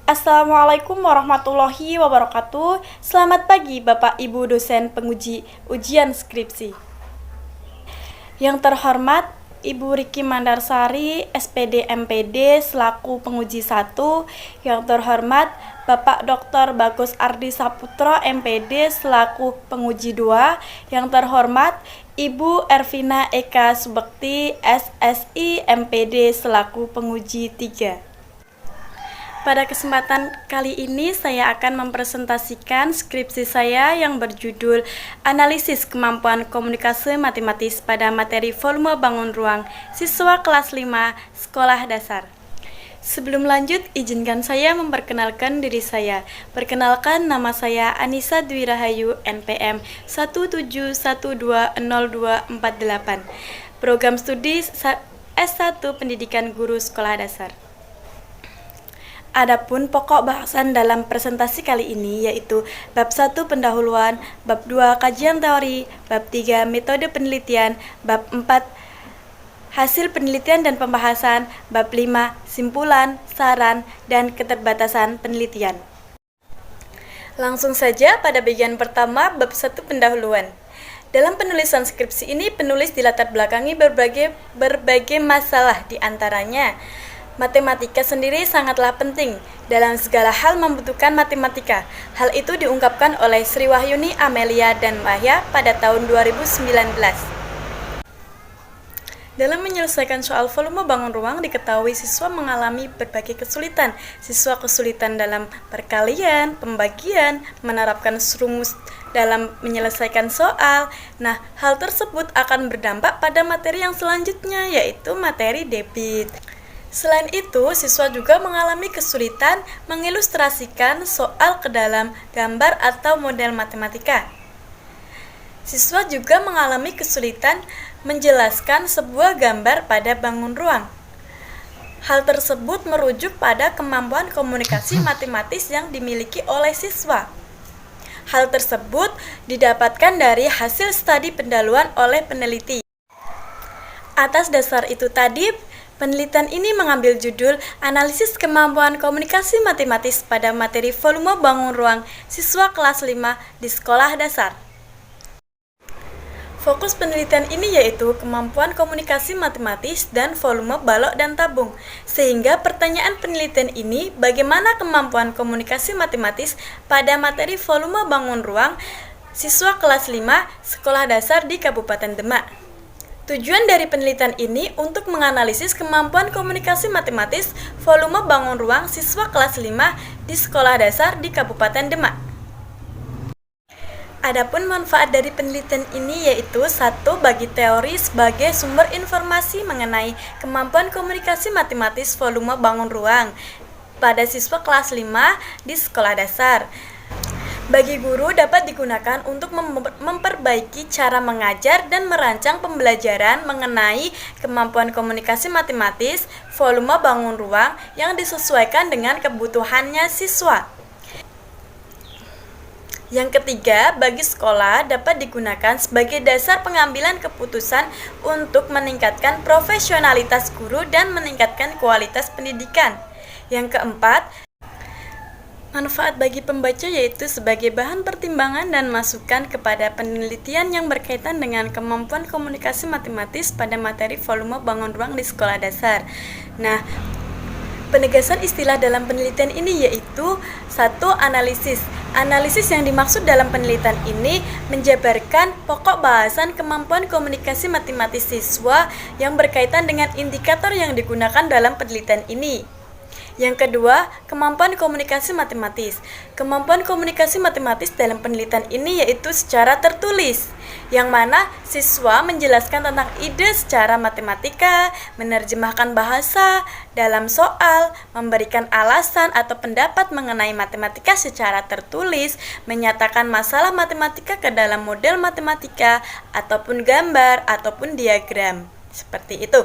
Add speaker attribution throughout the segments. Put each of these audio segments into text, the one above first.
Speaker 1: Assalamualaikum warahmatullahi wabarakatuh. Selamat pagi Bapak Ibu dosen penguji ujian skripsi. Yang terhormat Ibu Riki Mandarsari, SPD MPD selaku penguji 1. Yang terhormat Bapak Dr. Bagus Ardi Saputro MPD selaku penguji 2. Yang terhormat Ibu Ervina Eka Subekti SSI MPD selaku penguji 3. Pada kesempatan kali ini saya akan mempresentasikan skripsi saya yang berjudul Analisis Kemampuan Komunikasi Matematis pada materi volume bangun ruang siswa kelas 5 sekolah dasar. Sebelum lanjut, izinkan saya memperkenalkan diri saya. Perkenalkan, nama saya Anissa Dwi Rahayu, NPM 171202488. Program studi S1 Pendidikan Guru Sekolah Dasar. Adapun pokok bahasan dalam presentasi kali ini yaitu bab 1 pendahuluan, bab 2 kajian teori, bab 3 metode penelitian, bab 4 hasil penelitian dan pembahasan, bab 5 simpulan, saran, dan keterbatasan penelitian. Langsung saja pada bagian pertama bab 1 pendahuluan. Dalam penulisan skripsi ini penulis dilatar belakangi berbagai masalah, di antaranya matematika sendiri sangatlah penting. Dalam segala hal membutuhkan matematika. Hal itu diungkapkan oleh Sri Wahyuni Amelia dan Wahya pada tahun 2019. Dalam menyelesaikan soal volume bangun ruang, diketahui siswa mengalami berbagai kesulitan. Siswa kesulitan dalam perkalian, pembagian, menerapkan rumus dalam menyelesaikan soal. Nah, hal tersebut akan berdampak pada materi yang selanjutnya, yaitu materi debit. Selain itu, siswa juga mengalami kesulitan mengilustrasikan soal ke dalam gambar atau model matematika. Siswa juga mengalami kesulitan menjelaskan sebuah gambar pada bangun ruang. Hal tersebut merujuk pada kemampuan komunikasi matematis yang dimiliki oleh siswa. Hal tersebut didapatkan dari hasil studi pendahuluan oleh peneliti. Atas dasar itu tadi, penelitian ini mengambil judul Analisis Kemampuan Komunikasi Matematis pada materi volume bangun ruang siswa kelas 5 di sekolah dasar. Fokus penelitian ini yaitu kemampuan komunikasi matematis dan volume balok dan tabung. Sehingga pertanyaan penelitian ini, bagaimana kemampuan komunikasi matematis pada materi volume bangun ruang siswa kelas 5 sekolah dasar di Kabupaten Demak. Tujuan dari penelitian ini untuk menganalisis kemampuan komunikasi matematis volume bangun ruang siswa kelas 5 di sekolah dasar di Kabupaten Demak. Adapun manfaat dari penelitian ini yaitu 1. Bagi teori sebagai sumber informasi mengenai kemampuan komunikasi matematis volume bangun ruang pada siswa kelas 5 di sekolah dasar. Bagi guru dapat digunakan untuk memperbaiki cara mengajar dan merancang pembelajaran mengenai kemampuan komunikasi matematis volume bangun ruang yang disesuaikan dengan kebutuhannya siswa. Yang ketiga, bagi sekolah dapat digunakan sebagai dasar pengambilan keputusan untuk meningkatkan profesionalitas guru dan meningkatkan kualitas pendidikan. Yang keempat, manfaat bagi pembaca yaitu sebagai bahan pertimbangan dan masukan kepada penelitian yang berkaitan dengan kemampuan komunikasi matematis pada materi volume bangun ruang di sekolah dasar. Nah, penegasan istilah dalam penelitian ini yaitu 1. Analisis. Analisis yang dimaksud dalam penelitian ini menjabarkan pokok bahasan kemampuan komunikasi matematis siswa yang berkaitan dengan indikator yang digunakan dalam penelitian ini. Yang kedua, kemampuan komunikasi matematis. Kemampuan komunikasi matematis dalam penelitian ini yaitu secara tertulis, yang mana siswa menjelaskan tentang ide secara matematika, menerjemahkan bahasa dalam soal, memberikan alasan atau pendapat mengenai matematika secara tertulis, menyatakan masalah matematika ke dalam model matematika, ataupun gambar, ataupun diagram. Seperti itu.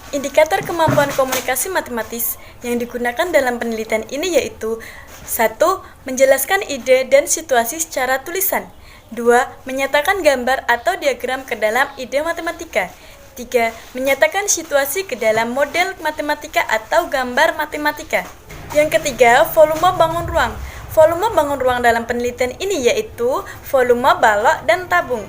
Speaker 1: Indikator kemampuan komunikasi matematis yang digunakan dalam penelitian ini yaitu 1. Menjelaskan ide dan situasi secara tulisan. 2. Menyatakan gambar atau diagram ke dalam ide matematika. 3. Menyatakan situasi ke dalam model matematika atau gambar matematika. Yang ketiga, volume bangun ruang. Volume bangun ruang dalam penelitian ini yaitu volume balok dan tabung.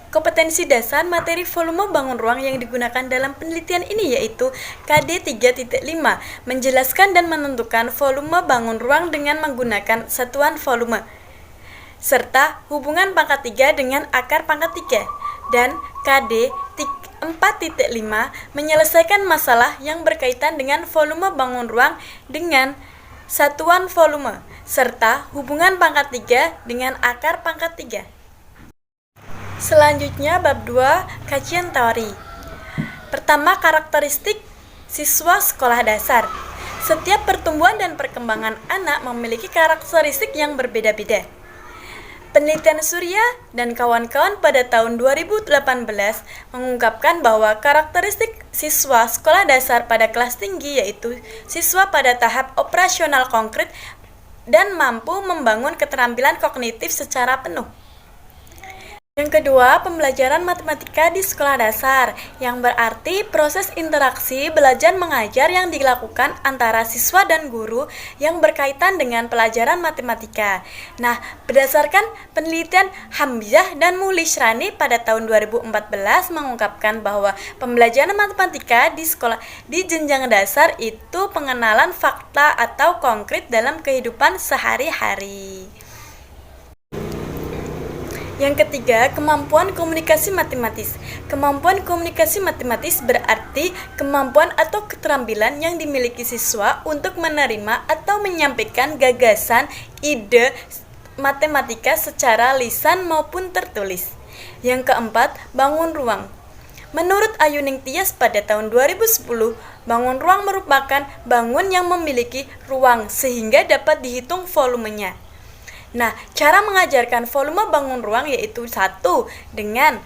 Speaker 1: Kompetensi dasar materi volume bangun ruang yang digunakan dalam penelitian ini yaitu KD 3.5, menjelaskan dan menentukan volume bangun ruang dengan menggunakan satuan volume, serta hubungan pangkat 3 dengan akar pangkat 3, dan KD 4.5, menyelesaikan masalah yang berkaitan dengan volume bangun ruang dengan satuan volume, serta hubungan pangkat 3 dengan akar pangkat 3. Selanjutnya bab 2, kajian teori. Pertama, karakteristik siswa sekolah dasar. Setiap pertumbuhan dan perkembangan anak memiliki karakteristik yang berbeda-beda. Penelitian Surya dan kawan-kawan pada tahun 2018 mengungkapkan bahwa karakteristik siswa sekolah dasar pada kelas tinggi yaitu siswa pada tahap operasional konkret dan mampu membangun keterampilan kognitif secara penuh. Yang kedua, pembelajaran matematika di sekolah dasar, yang berarti proses interaksi belajar mengajar yang dilakukan antara siswa dan guru yang berkaitan dengan pelajaran matematika. Nah, berdasarkan penelitian Hamzah dan Mulishrani pada tahun 2014 mengungkapkan bahwa pembelajaran matematika di sekolah di jenjang dasar itu pengenalan fakta atau konkret dalam kehidupan sehari-hari. Yang ketiga, kemampuan komunikasi matematis. Kemampuan komunikasi matematis berarti kemampuan atau keterampilan yang dimiliki siswa untuk menerima atau menyampaikan gagasan, ide matematika secara lisan maupun tertulis. Yang keempat, bangun ruang. Menurut Ayuning Tias pada tahun 2010, bangun ruang merupakan bangun yang memiliki ruang sehingga dapat dihitung volumenya. Nah, cara mengajarkan volume bangun ruang yaitu 1. Dengan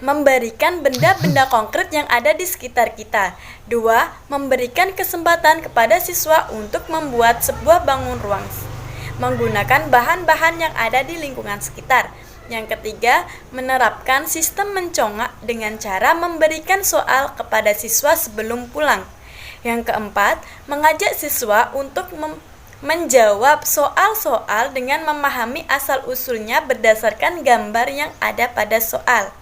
Speaker 1: memberikan benda-benda konkret yang ada di sekitar kita. 2. Memberikan kesempatan kepada siswa untuk membuat sebuah bangun ruang menggunakan bahan-bahan yang ada di lingkungan sekitar. Yang ketiga, menerapkan sistem mencongak dengan cara memberikan soal kepada siswa sebelum pulang. Yang keempat, mengajak siswa untuk menjawab soal-soal dengan memahami asal-usulnya berdasarkan gambar yang ada pada soal.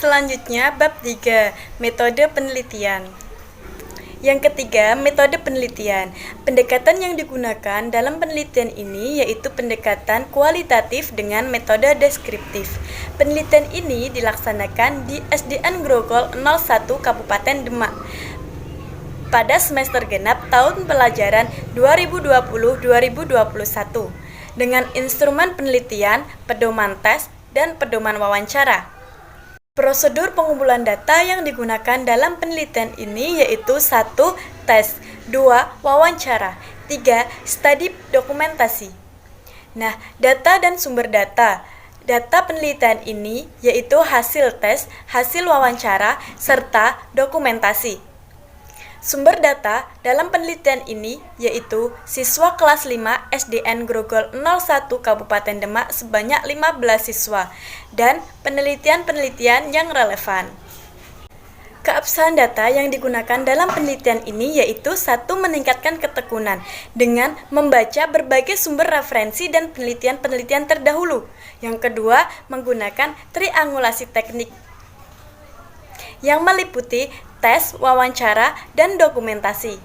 Speaker 1: Selanjutnya, bab 3, metode penelitian. Yang ketiga, metode penelitian. Pendekatan yang digunakan dalam penelitian ini yaitu pendekatan kualitatif dengan metode deskriptif. Penelitian ini dilaksanakan di SDN Grogol 01 Kabupaten Demak pada semester genap tahun pelajaran 2020-2021 dengan instrumen penelitian, pedoman tes, dan pedoman wawancara. Prosedur pengumpulan data yang digunakan dalam penelitian ini yaitu 1. Tes, 2. Wawancara, 3. Studi dokumentasi. Nah, data dan sumber data. Data penelitian ini yaitu hasil tes, hasil wawancara, serta dokumentasi. Sumber data dalam penelitian ini yaitu siswa kelas 5 SDN Grogol 01 Kabupaten Demak sebanyak 15 siswa dan penelitian-penelitian yang relevan. Keabsahan data yang digunakan dalam penelitian ini yaitu 1. Meningkatkan ketekunan dengan membaca berbagai sumber referensi dan penelitian-penelitian terdahulu. Yang kedua, menggunakan triangulasi teknik yang meliputi tes, wawancara, dan dokumentasi.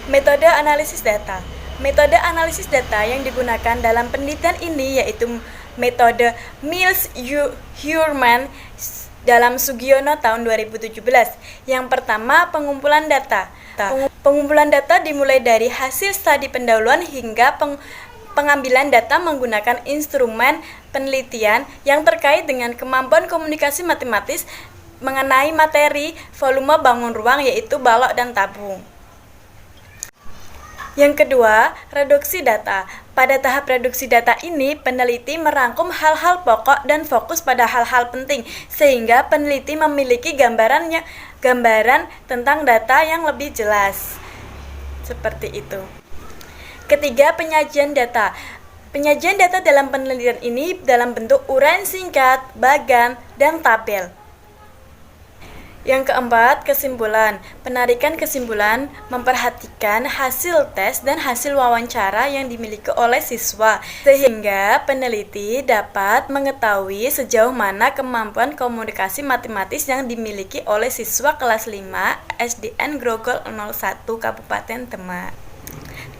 Speaker 1: Metode analisis data. Metode analisis data yang digunakan dalam penelitian ini yaitu metode Mills-Hurman dalam Sugiono tahun 2017. Yang pertama, pengumpulan data. Pengumpulan data dimulai dari hasil studi pendahuluan hingga pengambilan data menggunakan instrumen penelitian yang terkait dengan kemampuan komunikasi matematis mengenai materi volume bangun ruang yaitu balok dan tabung. Yang kedua, reduksi data. Pada tahap reduksi data ini, peneliti merangkum hal-hal pokok dan fokus pada hal-hal penting sehingga peneliti memiliki gambaran tentang data yang lebih jelas. Seperti itu. Ketiga, penyajian data. Penyajian data dalam penelitian ini dalam bentuk uraian singkat, bagan, dan tabel. Yang keempat, kesimpulan. Penarikan kesimpulan memperhatikan hasil tes dan hasil wawancara yang dimiliki oleh siswa, sehingga peneliti dapat mengetahui sejauh mana kemampuan komunikasi matematis yang dimiliki oleh siswa kelas 5 SDN Grogol 01 Kabupaten Demak.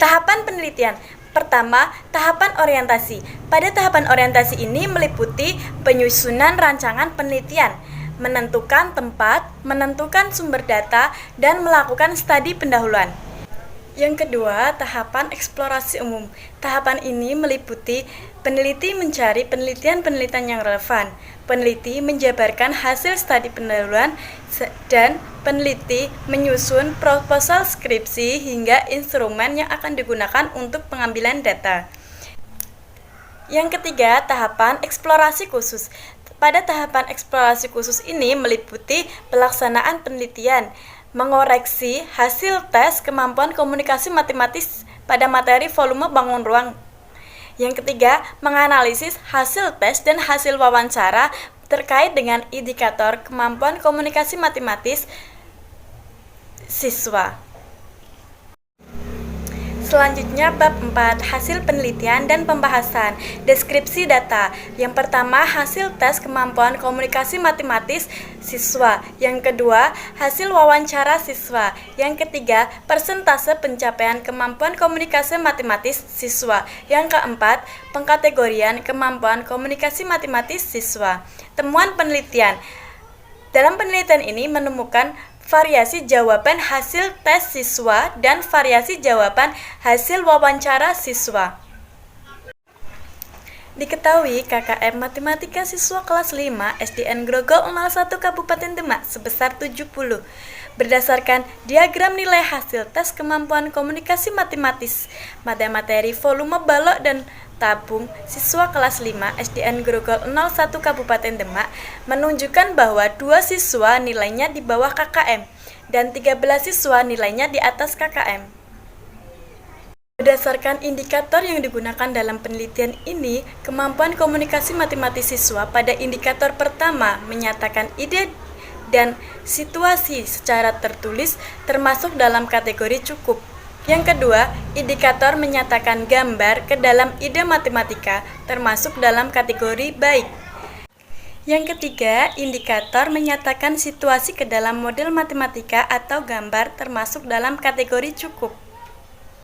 Speaker 1: Tahapan penelitian. Pertama, tahapan orientasi. Pada tahapan orientasi ini meliputi penyusunan rancangan penelitian, menentukan tempat, menentukan sumber data, dan melakukan studi pendahuluan. Yang kedua, tahapan eksplorasi umum. Tahapan ini meliputi peneliti mencari penelitian-penelitian yang relevan, peneliti menjabarkan hasil studi pendahuluan, dan peneliti menyusun proposal skripsi hingga instrumen yang akan digunakan untuk pengambilan data. Yang ketiga, tahapan eksplorasi khusus. Pada tahapan eksplorasi khusus ini meliputi pelaksanaan penelitian, mengoreksi hasil tes kemampuan komunikasi matematis pada materi volume bangun ruang. Yang ketiga, menganalisis hasil tes dan hasil wawancara terkait dengan indikator kemampuan komunikasi matematis siswa. Selanjutnya bab 4, hasil penelitian dan pembahasan. Deskripsi data. Yang pertama, hasil tes kemampuan komunikasi matematis siswa. Yang kedua, hasil wawancara siswa. Yang ketiga, persentase pencapaian kemampuan komunikasi matematis siswa. Yang keempat, pengkategorian kemampuan komunikasi matematis siswa. Temuan penelitian. Dalam penelitian ini menemukan variasi jawaban hasil tes siswa dan variasi jawaban hasil wawancara siswa. Diketahui KKM Matematika siswa kelas 5 SDN Grogol 01 Kabupaten Demak sebesar 70. Berdasarkan diagram nilai hasil tes kemampuan komunikasi matematis pada materi volume balok dan tabung siswa kelas 5 SDN Grogol 01 Kabupaten Demak menunjukkan bahwa 2 siswa nilainya di bawah KKM dan 13 siswa nilainya di atas KKM. Berdasarkan indikator yang digunakan dalam penelitian ini, kemampuan komunikasi matematis siswa pada indikator pertama menyatakan ide dan situasi secara tertulis termasuk dalam kategori cukup. Yang kedua, indikator menyatakan gambar ke dalam ide matematika termasuk dalam kategori baik. Yang ketiga, indikator menyatakan situasi ke dalam model matematika atau gambar termasuk dalam kategori cukup.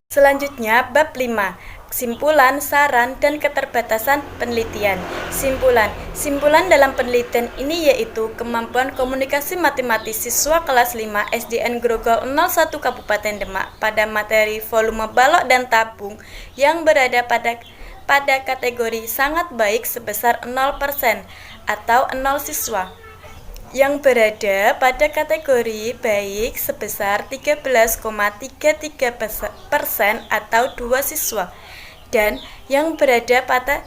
Speaker 1: Selanjutnya, bab 5. Kesimpulan, saran, dan keterbatasan penelitian. Simpulan dalam penelitian ini yaitu kemampuan komunikasi matematis siswa kelas 5 SDN Grogol 01 Kabupaten Demak pada materi volume balok dan tabung yang berada pada kategori sangat baik sebesar 0% atau 0 siswa, yang berada pada kategori baik sebesar 13,33% atau 2 siswa, dan yang berada pada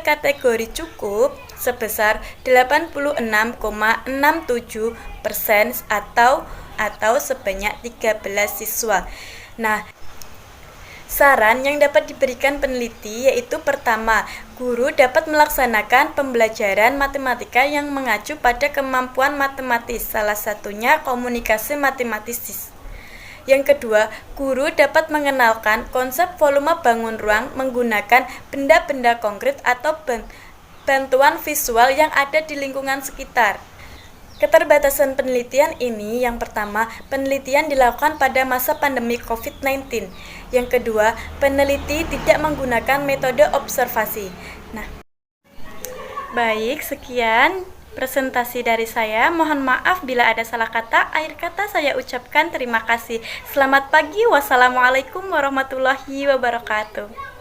Speaker 1: kategori cukup sebesar 86,67% atau sebanyak 13 siswa. Nah, saran yang dapat diberikan peneliti yaitu pertama, guru dapat melaksanakan pembelajaran matematika yang mengacu pada kemampuan matematis, salah satunya komunikasi matematis. Yang kedua, guru dapat mengenalkan konsep volume bangun ruang menggunakan benda-benda konkret atau bantuan visual yang ada di lingkungan sekitar. Keterbatasan penelitian ini, yang pertama, penelitian dilakukan pada masa pandemi COVID-19. Yang kedua, peneliti tidak menggunakan metode observasi. Nah, baik, sekian presentasi dari saya. Mohon maaf bila ada salah kata. Akhir kata saya ucapkan terima kasih. Selamat pagi. Wassalamualaikum warahmatullahi wabarakatuh.